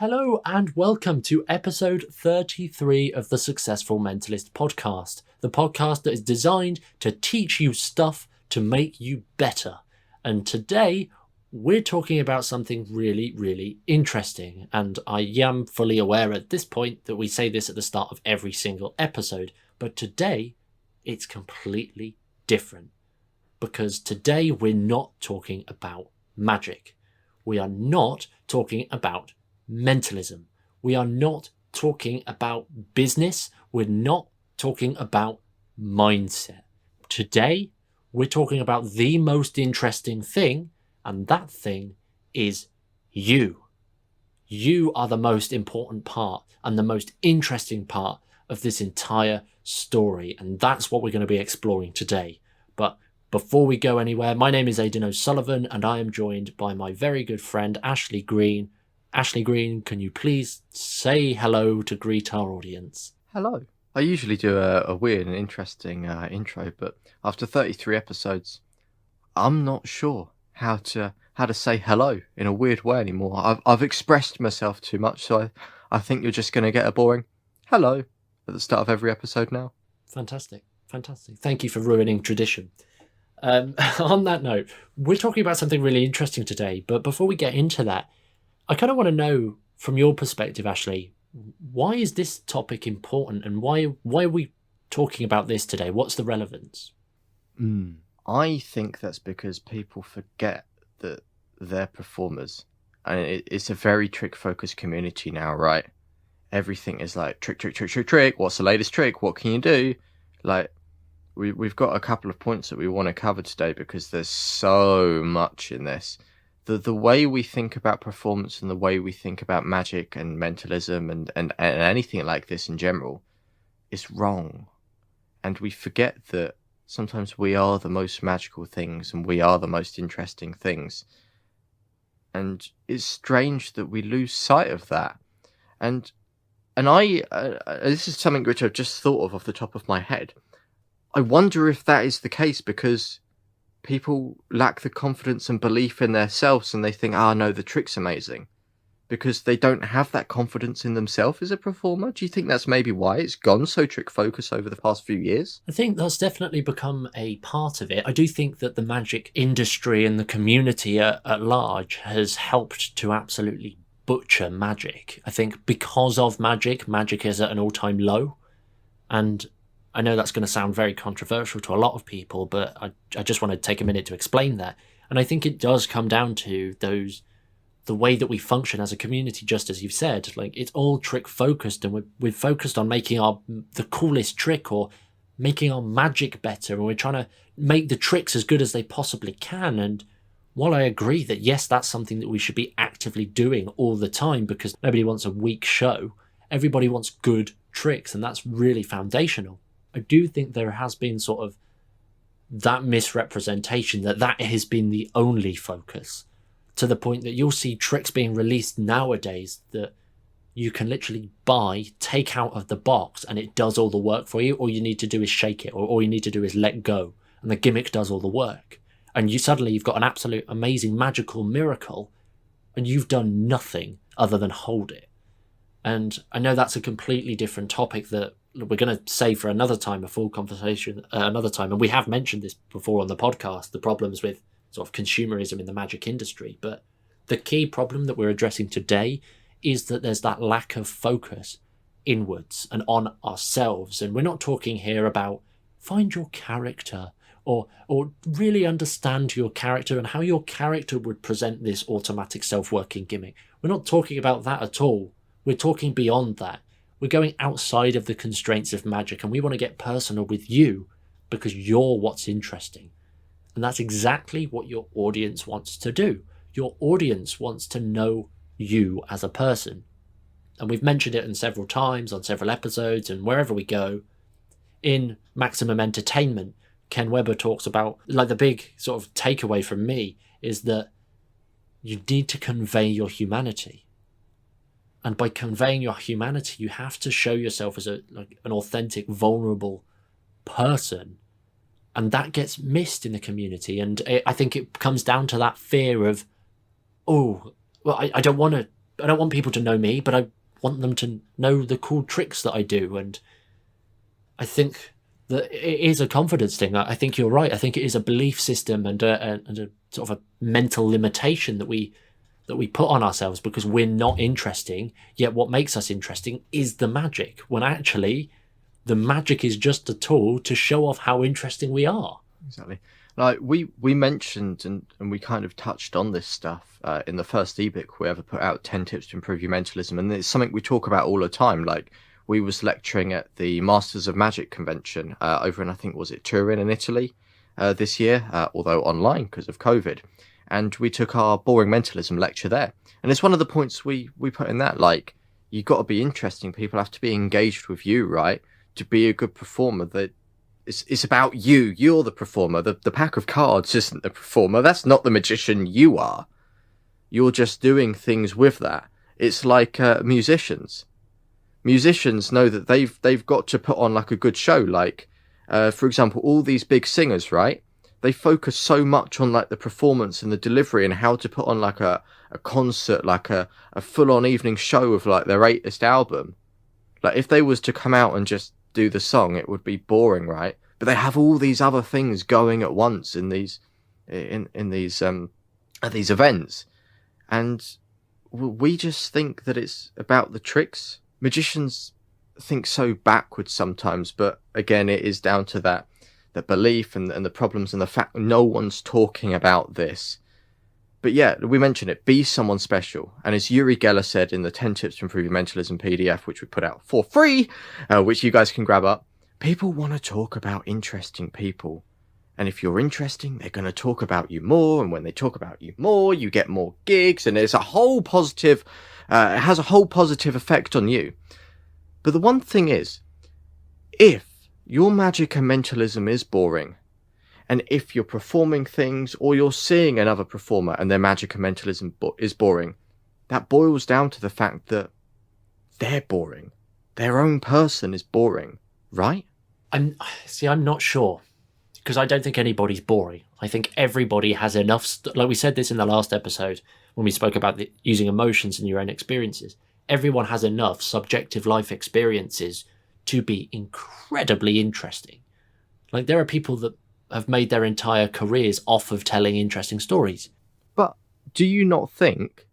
Hello and welcome to episode 33 of the Successful Mentalist podcast, the podcast that is designed to teach you stuff to make you better. And today we're talking about something really interesting. And I am fully aware at this point that we say this at the start of every single episode, but today it's completely different. Because today we're not talking about magic. We are not talking about mentalism. We are not talking about business. We're not talking about mindset. Today, we're talking about the most interesting thing, and that thing is you. You are the most important part and the most interesting part of this entire story, and that's what we're going to be exploring today. But before we go anywhere, my name is Aidan O'Sullivan, and I am joined by my very good friend, Ashley Green. Ashley Green, can you please say hello to greet our audience? Hello. I usually do a weird and interesting intro, but after 33 episodes, I'm not sure how to say hello in a weird way anymore. I've expressed myself too much, so I think you're just going to get a boring hello at the start of every episode now. Fantastic. Thank you for ruining tradition. On that note, we're talking about something really interesting today, but before we get into that, I kind of want to know, from your perspective, Ashley, why is this topic important and why are we talking about this today? What's the relevance? I think that's because people forget that they're performers. And it's a very trick-focused community now, right? Everything is like, trick. What's the latest trick? What can you do? Like, we've got a couple of points that we want to cover today because there's so much in this. The way we think about performance and the way we think about magic and mentalism and anything like this in general is wrong. And we forget that sometimes we are the most magical things and we are the most interesting things. And it's strange that we lose sight of that. And I this is something which I've just thought of off the top of my head. I wonder if that is the case because people lack the confidence and belief in themselves and they think, no, the trick's amazing. Because they don't have that confidence in themselves as a performer. Do you think that's maybe why it's gone so trick-focused over the past few years? I think that's definitely become a part of it. I do think that the magic industry and the community at large has helped to absolutely butcher magic. I think because of magic is at an all-time low. And I know that's going to sound very controversial to a lot of people, but I just want to take a minute to explain that. And I think it does come down to the way that we function as a community, just as you've said. Like, it's all trick focused, and we're focused on making the coolest trick or making our magic better, and we're trying to make the tricks as good as they possibly can. And while I agree that yes, that's something that we should be actively doing all the time because nobody wants a weak show, everybody wants good tricks, and that's really foundational. I do think there has been sort of that misrepresentation that has been the only focus, to the point that you'll see tricks being released nowadays that you can literally buy, take out of the box, and it does all the work for you. All you need to do is shake it, or all you need to do is let go, and the gimmick does all the work. And you've got an absolute amazing magical miracle, and you've done nothing other than hold it. And I know that's a completely different topic that we're going to save for another time, a full conversation another time. And we have mentioned this before on the podcast, the problems with sort of consumerism in the magic industry. But the key problem that we're addressing today is that there's that lack of focus inwards and on ourselves. And we're not talking here about find your character or really understand your character and how your character would present this automatic self-working gimmick. We're not talking about that at all. We're talking beyond that. We're going outside of the constraints of magic, and we want to get personal with you because you're what's interesting. And that's exactly what your audience wants to do. Your audience wants to know you as a person. And we've mentioned it in several times on several episodes and wherever we go. In Maximum Entertainment, Ken Webber talks about, like, the big sort of takeaway from me is that you need to convey your humanity. And by conveying your humanity, you have to show yourself as an authentic, vulnerable person. And that gets missed in the community. And I think it comes down to that fear of, I don't want to I don't want people to know me, but I want them to know the cool tricks that I do. And I think that it is a confidence thing. I think you're right. I think it is a belief system and a sort of a mental limitation that we put on ourselves because we're not interesting. Yet what makes us interesting is the magic, when actually the magic is just a tool to show off how interesting we are. Exactly. Like we mentioned and we kind of touched on this stuff in the first ebook we ever put out, 10 Tips to Improve Your Mentalism. And it's something we talk about all the time. Like, we was lecturing at the Masters of Magic convention over in, I think, was it Turin in Italy this year, although online because of COVID. And we took our boring mentalism lecture there. And it's one of the points we put in that, like, you got to be interesting. People have to be engaged with you, right? To be a good performer. That it's about you. You're the performer. The pack of cards isn't the performer. That's not the magician. You are. You're just doing things with that. It's like musicians. Musicians know that they've got to put on like a good show. Like, for example, all these big singers, right? They focus so much on like the performance and the delivery and how to put on like a concert, like a full-on evening show of like their latest album. Like, if they was to come out and just do the song, it would be boring, right? But they have all these other things going at once in these events, and we just think that it's about the tricks. Magicians think so backwards sometimes, but again, it is down to that belief and the problems and the fact no one's talking about this. But yeah, we mentioned it. Be someone special. And as Uri Geller said in the 10 Tips to Improve Your Mentalism PDF, which we put out for free, which you guys can grab up, people want to talk about interesting people. And if you're interesting, they're going to talk about you more. And when they talk about you more, you get more gigs. And there's a whole positive, it has a whole positive effect on you. But the one thing is, if your magic and mentalism is boring, and if you're performing things or you're seeing another performer and their magic and mentalism is boring, that boils down to the fact that they're boring. Their own person is boring, right? I'm not sure, because I don't think anybody's boring. I think everybody has enough, like we said this in the last episode when we spoke about using emotions in your own experiences. Everyone has enough subjective life experiences to be incredibly interesting. Like, there are people that have made their entire careers off of telling interesting stories. But do you not think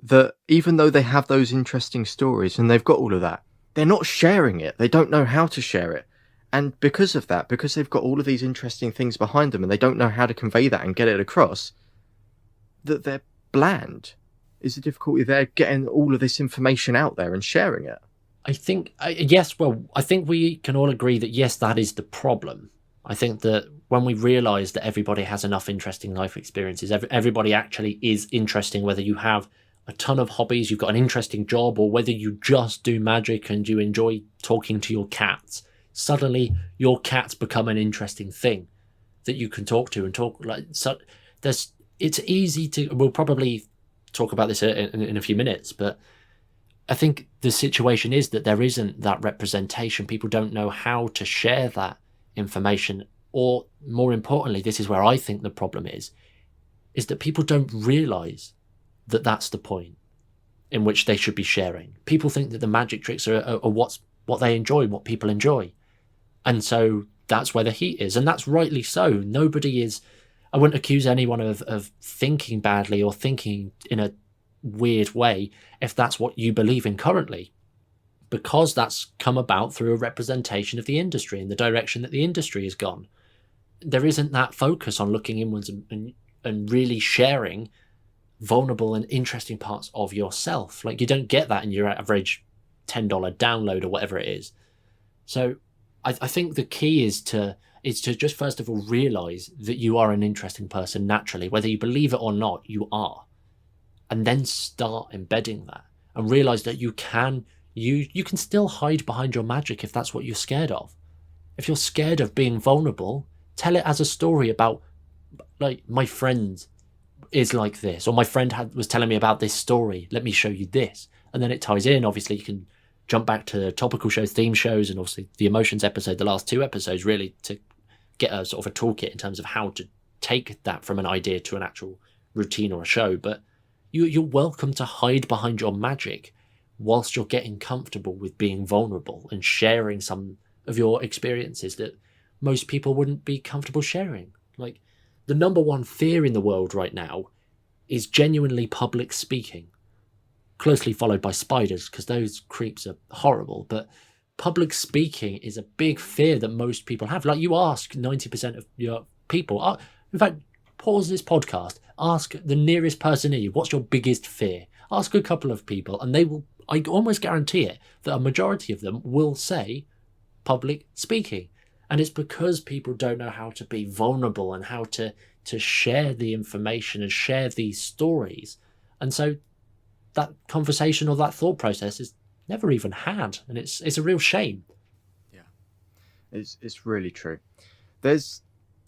that even though they have those interesting stories and they've got all of that, they're not sharing it? They don't know how to share it. And because of that, because they've got all of these interesting things behind them and they don't know how to convey that and get it across, that they're bland. Is the difficulty there getting all of this information out there and sharing it? I think, yes, well, I think we can all agree that, yes, that is the problem. I think that when we realise that everybody has enough interesting life experiences, everybody actually is interesting, whether you have a ton of hobbies, you've got an interesting job, or whether you just do magic and you enjoy talking to your cats, suddenly your cats become an interesting thing that you can talk to and talk like. So it's easy to. We'll probably talk about this in a few minutes, but I think the situation is that there isn't that representation. People don't know how to share that information, or more importantly, this is where I think the problem is that people don't realise that that's the point in which they should be sharing. People think that the magic tricks are what they enjoy, what people enjoy. And so that's where the heat is. And that's rightly so. Nobody is, I wouldn't accuse anyone of thinking badly or thinking in a weird way if that's what you believe in currently, because that's come about through a representation of the industry and the direction that the industry has gone. There isn't that focus on looking inwards and really sharing vulnerable and interesting parts of yourself. Like, you don't get that in your average $10 download or whatever it is. So I think the key is to just first of all realise that you are an interesting person naturally. Whether you believe it or not, you are. And then start embedding that and realise that you can still hide behind your magic if that's what you're scared of. If you're scared of being vulnerable, tell it as a story about, like, my friend is like this, or my friend was telling me about this story, let me show you this. And then it ties in. Obviously, you can jump back to topical shows, theme shows, and obviously the emotions episode, the last 2 episodes, really to get a sort of a toolkit in terms of how to take that from an idea to an actual routine or a show. But You're welcome to hide behind your magic whilst you're getting comfortable with being vulnerable and sharing some of your experiences that most people wouldn't be comfortable sharing. Like, the number one fear in the world right now is genuinely public speaking, closely followed by spiders, because those creeps are horrible. But public speaking is a big fear that most people have. Like, you ask 90% of your people, in fact, pause this podcast, ask the nearest person in you, what's your biggest fear? Ask a couple of people, and they will, I almost guarantee it, that a majority of them will say public speaking. And it's because people don't know how to be vulnerable and how to share the information and share these stories. And so that conversation or that thought process is never even had, and it's a real shame. Yeah, it's really true. There's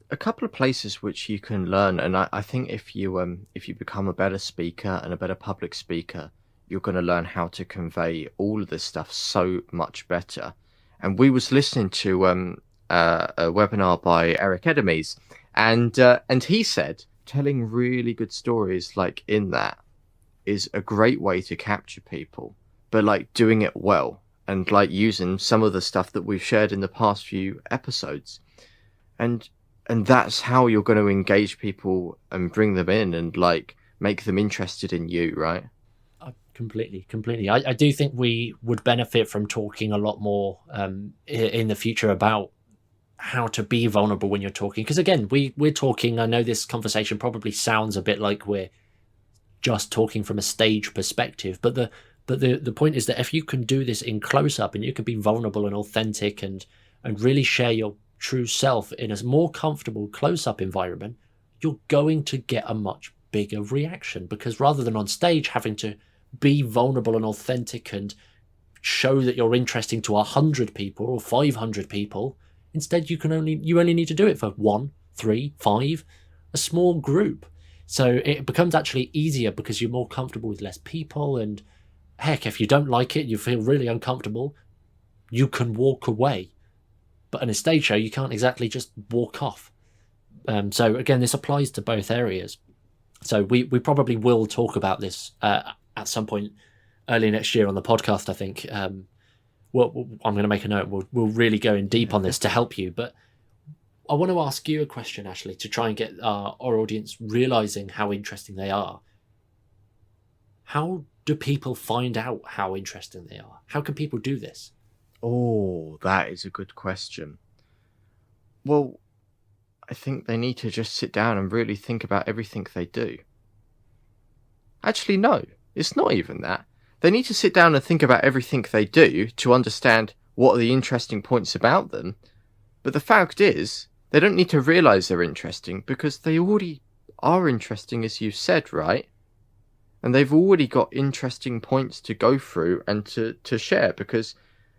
a couple of places which you can learn, and I think if you become a better speaker and a better public speaker, you're going to learn how to convey all of this stuff so much better. And we was listening to a webinar by Eric Edemies, and he said telling really good stories like in that is a great way to capture people, but like doing it well and like using some of the stuff that we've shared in the past few episodes, and that's how you're going to engage people and bring them in and like make them interested in you, right? Completely. I do think we would benefit from talking a lot more in the future about how to be vulnerable when you're talking. Because again, we're talking, I know this conversation probably sounds a bit like we're just talking from a stage perspective, but the point is that if you can do this in close up and you can be vulnerable and authentic and really share your true self in a more comfortable close up environment, you're going to get a much bigger reaction. Because rather than on stage having to be vulnerable and authentic and show that you're interesting to 100 people or 500 people, instead you only need to do it for 1, 3, 5, a small group. So it becomes actually easier because you're more comfortable with less people, and heck, if you don't like it, you feel really uncomfortable, you can walk away. But in a stage show, you can't exactly just walk off. So again, this applies to both areas. So we probably will talk about this at some point early next year on the podcast, I think. I'm going to make a note. We'll really go in deep on this to help you. But I want to ask you a question, Ashley, to try and get our audience realizing how interesting they are. How do people find out how interesting they are? How can people do this? Oh, that is a good question. Well, I think they need to just sit down and really think about everything they do. Actually, no, it's not even that. They need to sit down and think about everything they do to understand what are the interesting points about them. But the fact is, they don't need to realise they're interesting because they already are interesting, as you said, right? And they've already got interesting points to go through and to share because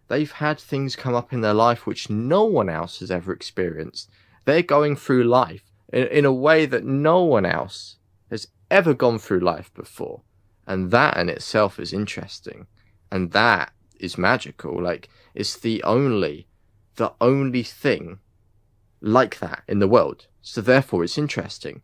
they've had things come up in their life which no one else has ever experienced. They're going through life in a way that no one else has ever gone through life before. And that in itself is interesting. And that is magical. Like, it's the only thing like that in the world. So therefore it's interesting.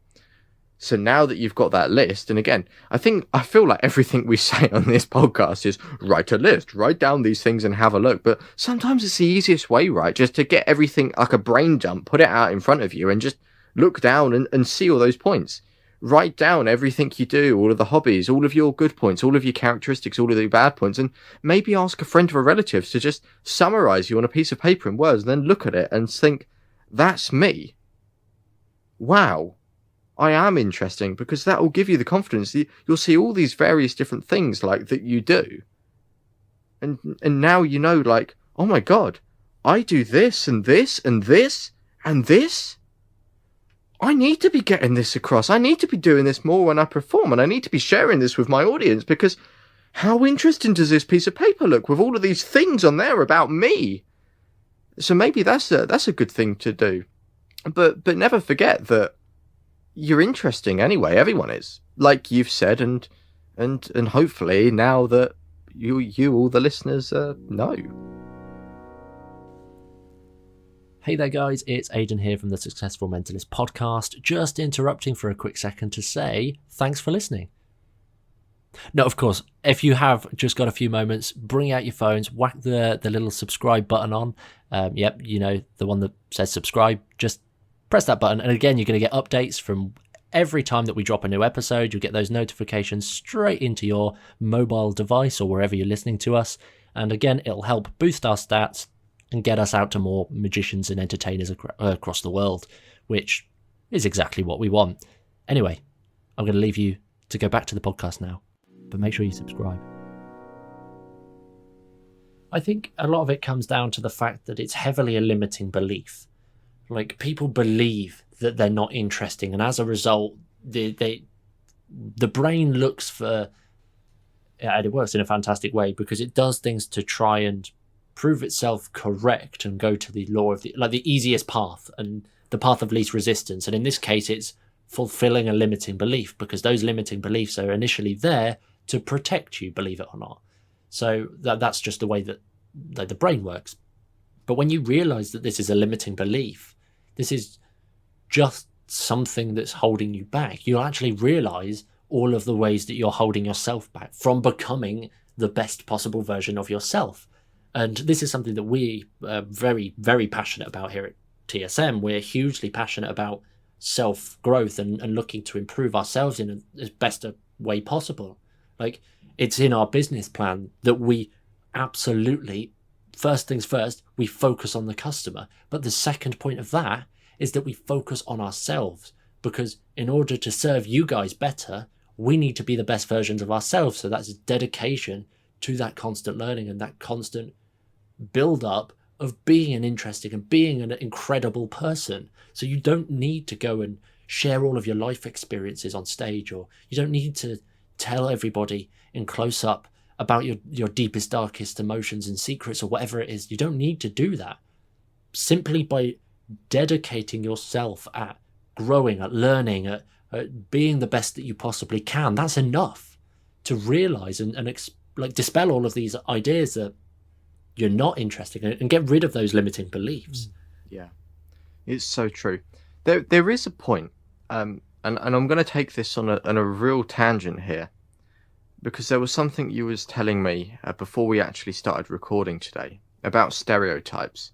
So now that you've got that list, and again, I feel like everything we say on this podcast is write a list, write down these things and have a look. But sometimes it's the easiest way, right? Just to get everything like a brain dump, put it out in front of you and just look down and see all those points. Write down everything you do, all of the hobbies, all of your good points, all of your characteristics, all of the bad points, and maybe ask a friend or a relative to just summarize you on a piece of paper in words, and then look at it and think, that's me. Wow. I am interesting, because that will give you the confidence. You'll see all these various different things like that you do. And now you know, like, oh my God, I do this and this and this and this. I need to be getting this across. I need to be doing this more when I perform, and I need to be sharing this with my audience, because how interesting does this piece of paper look with all of these things on there about me? So maybe that's a good thing to do. But never forget that you're interesting anyway. Everyone is, like you've said, and hopefully now that you all the listeners know. Hey there guys, it's Aidan here from the Successful Mentalist podcast, just interrupting for a quick second to say thanks for listening. No, of course. If you have just got a few moments, bring out your phones, whack the little subscribe button on. Yep, you know, the one that says subscribe. Just press that button. And again, you're going to get updates from every time that we drop a new episode. You'll get those notifications straight into your mobile device or wherever you're listening to us. And again, it'll help boost our stats and get us out to more magicians and entertainers across the world, which is exactly what we want. Anyway, I'm going to leave you to go back to the podcast now, but make sure you subscribe. I think a lot of it comes down to the fact that it's heavily a limiting belief. Like, people believe that they're not interesting, and as a result, the brain looks for, and it works in a fantastic way because it does things to try and prove itself correct and go to the law of the easiest path and the path of least resistance. And in this case, it's fulfilling a limiting belief, because those limiting beliefs are initially there to protect you, believe it or not. So that's just the way that the brain works. But when you realize that this is a limiting belief, this is just something that's holding you back, you'll actually realize all of the ways that you're holding yourself back from becoming the best possible version of yourself. And this is something that we are very, very passionate about here at TSM. We're hugely passionate about self-growth and looking to improve ourselves in as best a way possible. Like, it's in our business plan that we absolutely, first things first, we focus on the customer. But the second point of that is that we focus on ourselves, because in order to serve you guys better, we need to be the best versions of ourselves. So that's dedication to that constant learning and that constant build up of being an interesting and being an incredible person. So you don't need to go and share all of your life experiences on stage, or you don't need to tell everybody in close up about your deepest, darkest emotions and secrets or whatever it is. You don't need to do that. Simply by dedicating yourself at growing, at learning, at being the best that you possibly can, that's enough to realize and dispel all of these ideas that you're not interested in and get rid of those limiting beliefs. Yeah, it's so true. There is a point, and I'm going to take this on a real tangent here, because there was something you was telling me before we actually started recording today about stereotypes.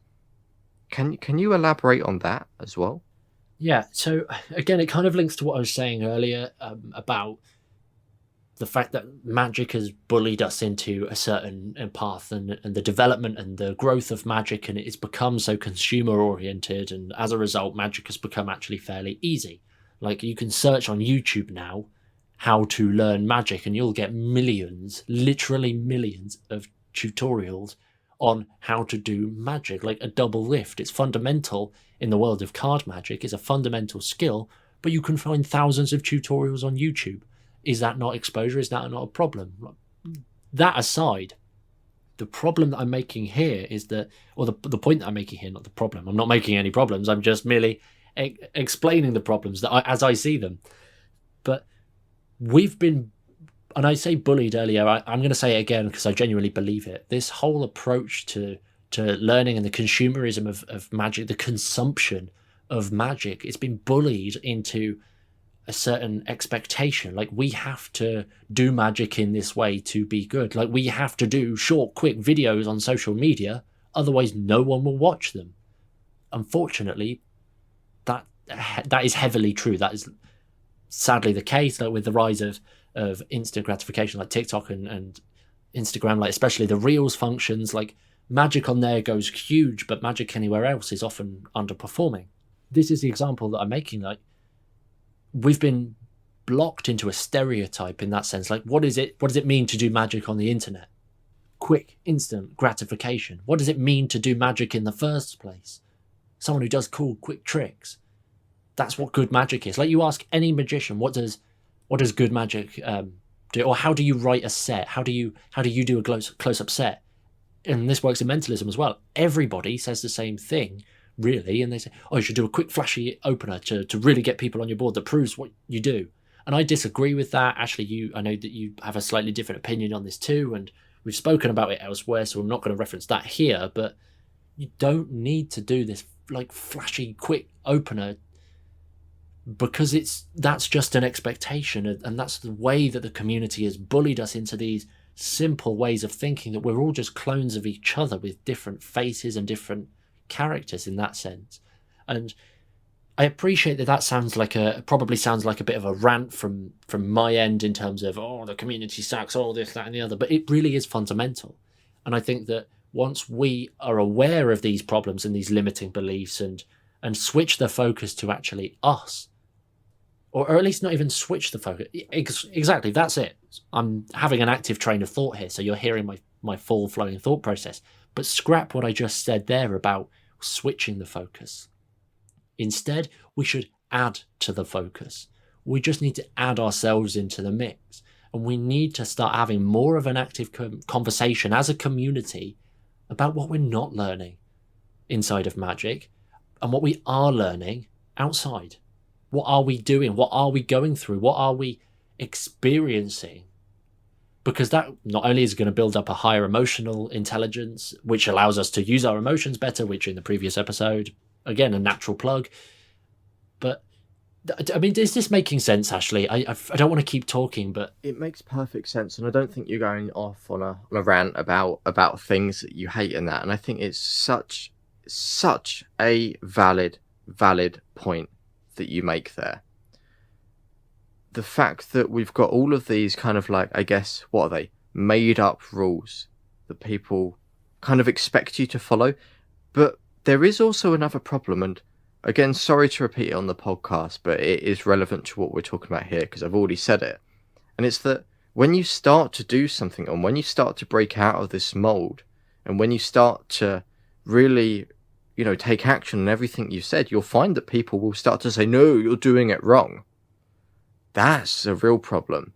Can you elaborate on that as well? Yeah, so again, it kind of links to what I was saying earlier about the fact that magic has bullied us into a certain path, and the development and the growth of magic, and it's become so consumer oriented, and as a result, magic has become actually fairly easy. Like, you can search on YouTube now how to learn magic, and you'll get millions, literally millions of tutorials on how to do magic, like a double lift. It's fundamental in the world of card magic. It's a fundamental skill, but you can find thousands of tutorials on YouTube. Is that not exposure? Is that not a problem? That aside, the problem that I'm making here is that, or the point that I'm making here, not the problem. I'm not making any problems. I'm just merely explaining the problems as I see them. But we've been, and I say bullied earlier, I'm going to say it again because I genuinely believe it. This whole approach to learning and the consumerism of magic, the consumption of magic, it's been bullied into a certain expectation. Like, we have to do magic in this way to be good. Like, we have to do short, quick videos on social media, otherwise no one will watch them. Unfortunately, that is heavily true. That is sadly the case. Like, with the rise of instant gratification like TikTok and Instagram, like especially the Reels functions, like magic on there goes huge, but magic anywhere else is often underperforming. This is the example that I'm making. Like, we've been blocked into a stereotype in that sense. Like, what does it mean to do magic on the internet? Quick, instant gratification. What does it mean to do magic in the first place? Someone who does cool, quick tricks. That's what good magic is. Like, you ask any magician, what does good magic do? Or how do you write a set? How do you do a close-up set? And this works in mentalism as well. Everybody says the same thing, really, and they say, oh, you should do a quick flashy opener to really get people on your board that proves what you do. And I disagree with that. Actually, I know that you have a slightly different opinion on this too, and we've spoken about it elsewhere, so I'm not going to reference that here, but you don't need to do this like flashy quick opener because that's just an expectation, and that's the way that the community has bullied us into these simple ways of thinking, that we're all just clones of each other with different faces and different characters in that sense. And I appreciate that probably sounds like a bit of a rant from my end in terms of, oh, the community sucks, all this, that, and the other, but it really is fundamental. And I think that once we are aware of these problems and these limiting beliefs and switch the focus to actually us, or at least not even switch the focus. Exactly, that's it. I'm having an active train of thought here, so you're hearing my full flowing thought process. But scrap what I just said there about switching the focus. Instead, we should add to the focus. We just need to add ourselves into the mix. And we need to start having more of an active conversation as a community about what we're not learning inside of magic and what we are learning outside. What are we doing? What are we going through? What are we experiencing? Because that not only is going to build up a higher emotional intelligence, which allows us to use our emotions better, which in the previous episode, again, a natural plug. But, I mean, is this making sense, Ashley? I don't want to keep talking, but... It makes perfect sense, and I don't think you're going off on a rant about things that you hate and that. And I think it's such a valid point that you make there. The fact that we've got all of these kind of like, I guess, what are they? Made up rules that people kind of expect you to follow. But there is also another problem, and again, sorry to repeat it on the podcast, but it is relevant to what we're talking about here because I've already said it. And it's that when you start to do something, and when you start to break out of this mold, and when you start to really, take action on everything you said, you'll find that people will start to say, no, you're doing it wrong. That's a real problem.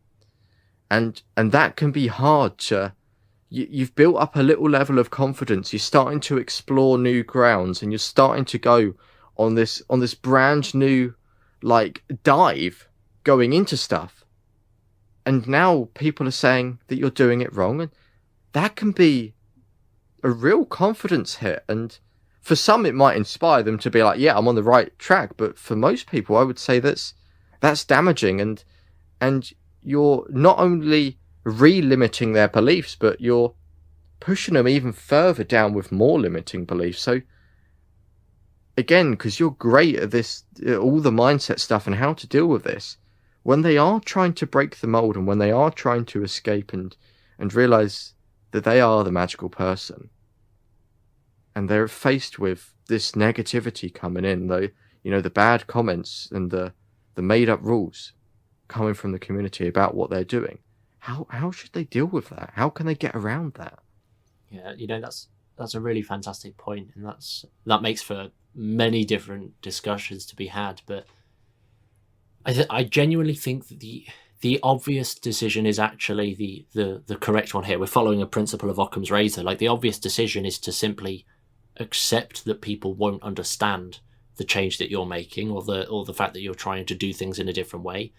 And that can be hard to... You've built up a little level of confidence. You're starting to explore new grounds, and you're starting to go on this brand new, dive going into stuff. And now people are saying that you're doing it wrong. And that can be a real confidence hit. And for some, it might inspire them to be like, yeah, I'm on the right track. But for most people, I would say that's damaging. And you're not only re-limiting their beliefs, but you're pushing them even further down with more limiting beliefs. So again, because you're great at this, all the mindset stuff and how to deal with this, when they are trying to break the mold and when they are trying to escape and realize that they are the magical person, and they're faced with this negativity coming in, the bad comments and the made up rules coming from the community about what they're doing, how should they deal with that? How can they get around that? Yeah, that's a really fantastic point, and that makes for many different discussions to be had. But I genuinely think that the obvious decision is actually the correct one here. We're following a principle of Occam's Razor. The obvious decision is to simply accept that people won't understand the change that you're making, or the fact that you're trying to do things in a different way,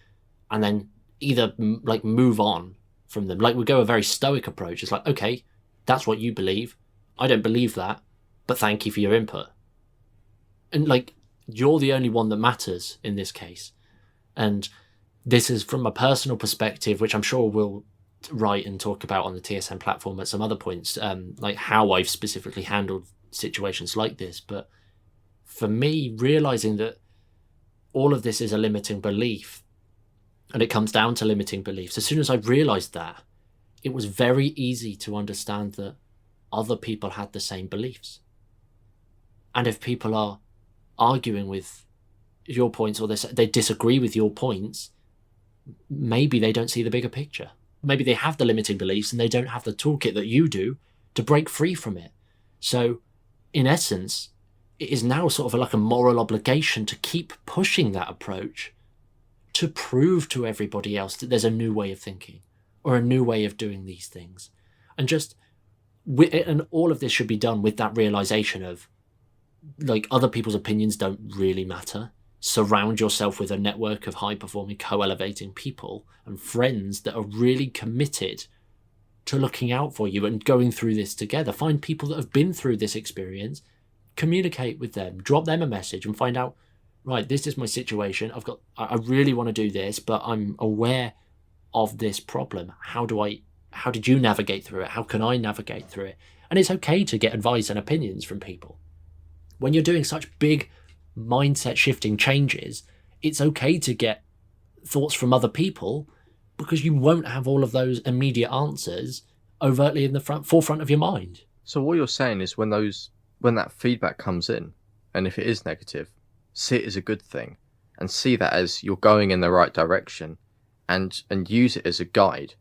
and then either move on from them. We go a very stoic approach. It's like, okay, that's what you believe. I don't believe that, but thank you for your input. And you're the only one that matters in this case. And this is from a personal perspective, which I'm sure we'll write and talk about on the TSM platform at some other points, how I've specifically handled situations like this. But for me, realizing that all of this is a limiting belief, and it comes down to limiting beliefs, as soon as I realized that, it was very easy to understand that other people had the same beliefs. And if people are arguing with your points, or they disagree with your points, maybe they don't see the bigger picture. Maybe they have the limiting beliefs and they don't have the toolkit that you do to break free from it. So in essence, it is now sort of like a moral obligation to keep pushing that approach, to prove to everybody else that there's a new way of thinking or a new way of doing these things. And all of this should be done with that realization of other people's opinions don't really matter. Surround yourself with a network of high-performing, co-elevating people and friends that are really committed to looking out for you and going through this together. Find people that have been through this experience, communicate with them, drop them a message and find out right, this is my situation. I really want to do this, but I'm aware of this problem. How did you navigate through it? How can I navigate through it? And it's okay to get advice and opinions from people. When you're doing such big mindset shifting changes, it's okay to get thoughts from other people, because you won't have all of those immediate answers overtly in the forefront of your mind. So what you're saying is when that feedback comes in, and if it is negative, see it as a good thing and see that as you're going in the right direction, and use it as a guide.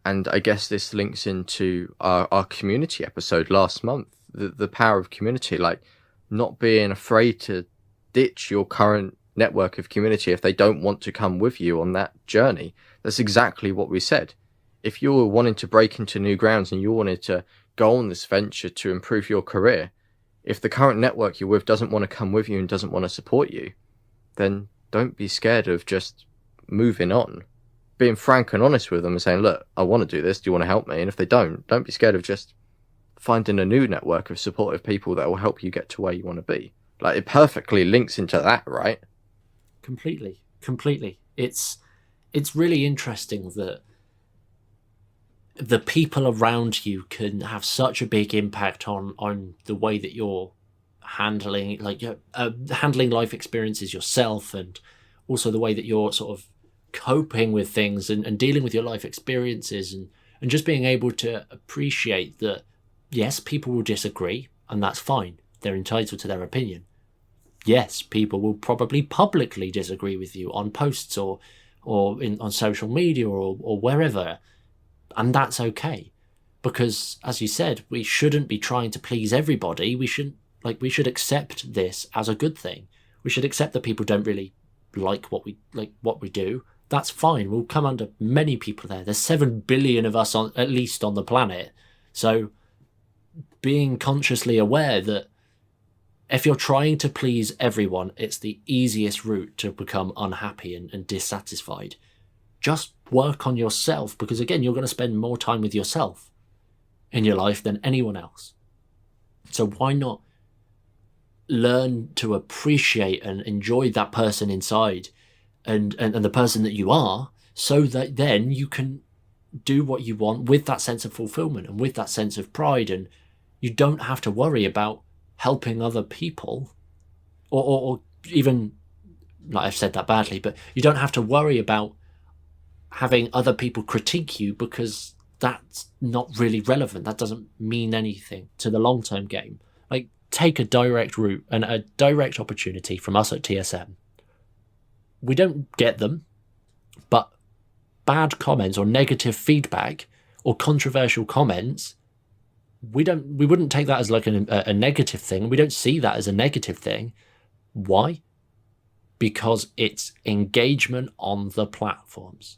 And I guess this links into our community episode last month, the power of community, like not being afraid to ditch your current network of community if they don't want to come with you on that journey. That's exactly what we said. If you're wanting to break into new grounds and you wanted to go on this venture to improve your career, if the current network you're with doesn't want to come with you and doesn't want to support you, then don't be scared of just moving on. Being frank and honest with them and saying, look, I want to do this. Do you want to help me? And if they don't be scared of just finding a new network of supportive people that will help you get to where you want to be. Like, it perfectly links into that, right? Completely. It's really interesting that the people around you can have such a big impact on the way that you're handling, like, handling life experiences yourself, and also the way that you're sort of coping with things and dealing with your life experiences, and just being able to appreciate that, yes, people will disagree, and that's fine. They're entitled to their opinion. Yes, people will probably publicly disagree with you on posts or on social media or wherever. And that's okay. Because, as you said, we shouldn't be trying to please everybody. We should accept this as a good thing. We should accept that people don't really like what we do. That's fine. We'll come under many people there. There's 7 billion of us at least on the planet. So being consciously aware that if you're trying to please everyone, it's the easiest route to become unhappy and dissatisfied. Just work on yourself, because again, you're going to spend more time with yourself in your life than anyone else. So why not learn to appreciate and enjoy that person inside and the person that you are, so that then you can do what you want with that sense of fulfillment and with that sense of pride, and you don't have to worry about helping other people or even, like, I've said that badly, but you don't have to worry about having other people critique you, because that's not really relevant. That doesn't mean anything to the long-term game. Like, take a direct route and a direct opportunity from us at TSM. We don't get them, but bad comments or negative feedback or controversial comments, we wouldn't take that as like a negative thing. We don't see that as a negative thing. Why? Because it's engagement on the platforms.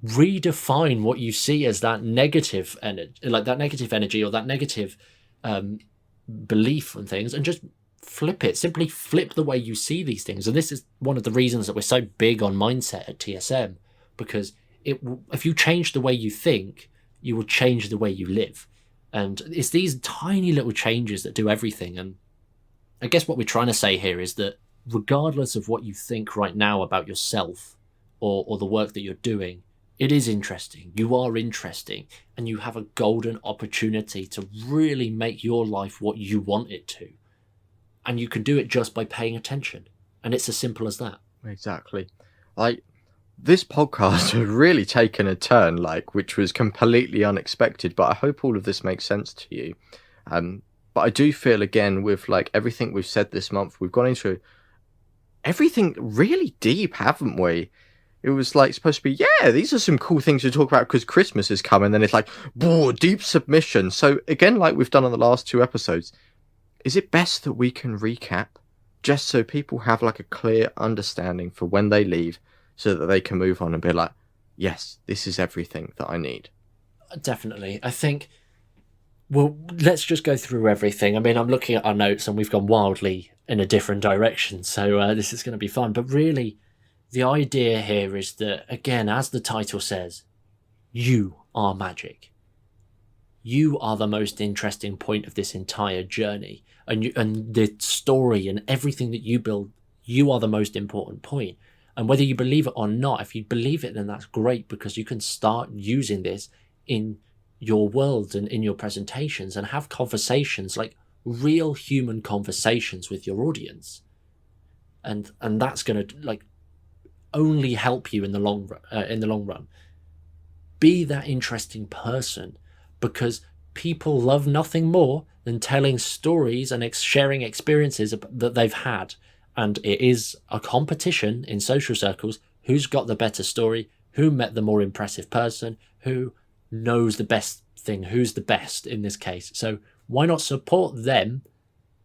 Redefine what you see as that negative energy, like that negative energy or that negative belief on things, and just flip it. Simply flip the way you see these things. And this is one of the reasons that we're so big on mindset at TSM, because if you change the way you think, you will change the way you live. And it's these tiny little changes that do everything. And I guess what we're trying to say here is that regardless of what you think right now about yourself or the work that you're doing, it is interesting. You are interesting, and you have a golden opportunity to really make your life what you want it to. And you can do it just by paying attention. And it's as simple as that. Exactly. Like, this podcast has really taken a turn, which was completely unexpected, but I hope all of this makes sense to you. But I do feel, again, with everything we've said this month, we've gone into everything really deep, haven't we? It was supposed to be, yeah, these are some cool things to talk about because Christmas is coming. Then it's deep submission. So again, like we've done on the last 2 episodes, is it best that we can recap just so people have a clear understanding for when they leave, so that they can move on and be yes, this is everything that I need? Definitely. I think, well, let's just go through everything. I mean, I'm looking at our notes and we've gone wildly in a different direction. So this is going to be fun. But really, the idea here is that, again, as the title says, you are magic. you are the most interesting point of this entire journey, and the story and everything that you build, you are the most important point. And whether you believe it or not, if you believe it, then that's great, because you can start using this in your world and in your presentations and have conversations, like real human conversations with your audience. And that's going to like only help you in the long run. Be that interesting person, because people love nothing more than telling stories and sharing experiences that they've had. And it is a competition in social circles. Who's got the better story? Who met the more impressive person? Who knows the best thing? Who's the best in this case? So why not support them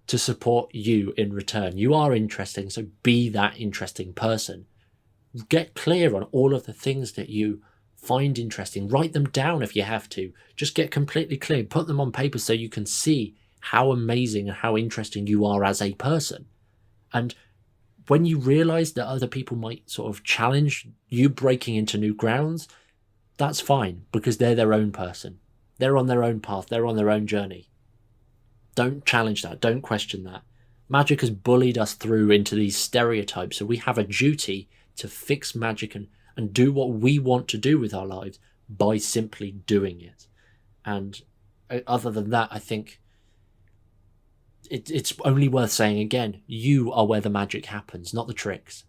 to support you in return? You are interesting, so be that interesting person. Get clear on all of the things that you find interesting. Write them down if you have to. Just get completely clear. Put them on paper so you can see how amazing and how interesting you are as a person. And when you realize that other people might sort of challenge you breaking into new grounds, that's fine, because they're their own person. They're on their own path. They're on their own journey. Don't challenge that. Don't question that. Magic has bullied us through into these stereotypes, so we have a duty to fix magic and do what we want to do with our lives by simply doing it. And other than that, I think it's only worth saying again, you are where the magic happens, not the tricks.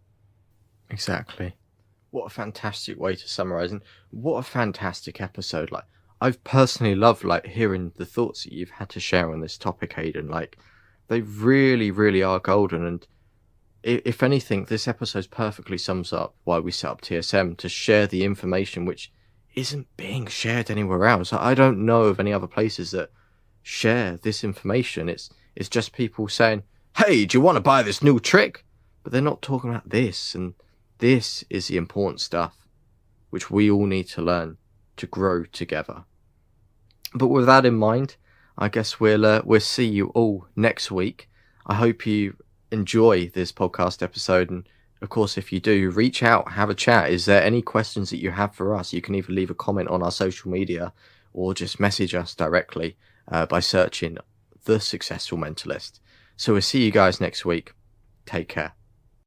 Exactly. What a fantastic way to summarize, and what a fantastic episode. Like, I've personally loved like hearing the thoughts that you've had to share on this topic, Aidan. Like, they really, really are golden. And if anything, this episode perfectly sums up why we set up TSM, to share the information which isn't being shared anywhere else. I don't know of any other places that share this information. It's just people saying, hey, do you want to buy this new trick? But they're not talking about this, and this is the important stuff which we all need to learn to grow together. But with that in mind, I guess we'll see you all next week. I hope you enjoy this podcast episode, and of course, if you do, reach out, have a chat. Is there any questions that you have for us? You can either leave a comment on our social media or just message us directly by searching The Successful Mentalist. So we'll see you guys next week. Take care.